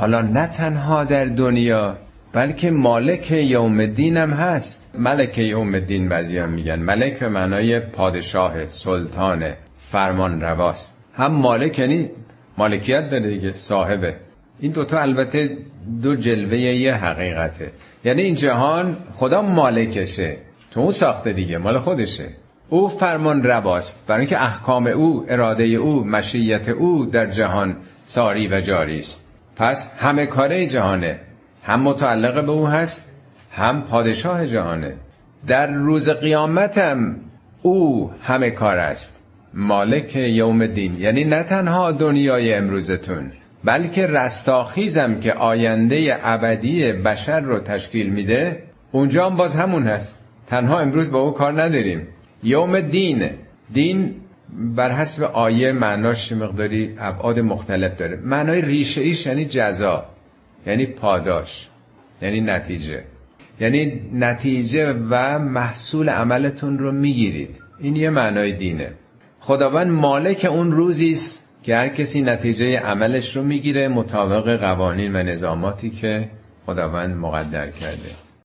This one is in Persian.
حالا نه تنها در دنیا بلکه مالک یوم الدین هم هست. ملک یوم الدین بعضیا میگن ملک به معنای پادشاه، سلطان، فرمان رواست. هم مالک یعنی مالکیت داره دیگه، صاحبه. این دوتا البته دو جلوه یه حقیقته. یعنی این جهان خدا مالکشه، تو اون ساخته دیگه، مال خودشه. او فرمان رواست، برای اینکه احکام او، اراده او، مشیت او در جهان ساری و جاری است. پس همه کاره جهانه، هم متعلق به او هست، هم پادشاه جهانه. در روز قیامت هم او همه کار است، مالک یوم الدین. یعنی نه تنها دنیای امروزتون بلکه رستاخیزم که آینده ابدی بشر رو تشکیل میده، اونجا هم باز همون هست. تنها امروز با او کار نداریم. یوم الدین، دین بر حسب آیه معناش مقداری ابعاد مختلف داره. معنای ریشه ایش یعنی جزا، یعنی پاداش، یعنی نتیجه. یعنی نتیجه و محصول عملتون رو میگیرید. این یه معنای دینه. خداوند مالک اون روزی است که هر کسی نتیجه عملش رو میگیره مطابق قوانین و نظاماتی که خداوند مقدر کرده.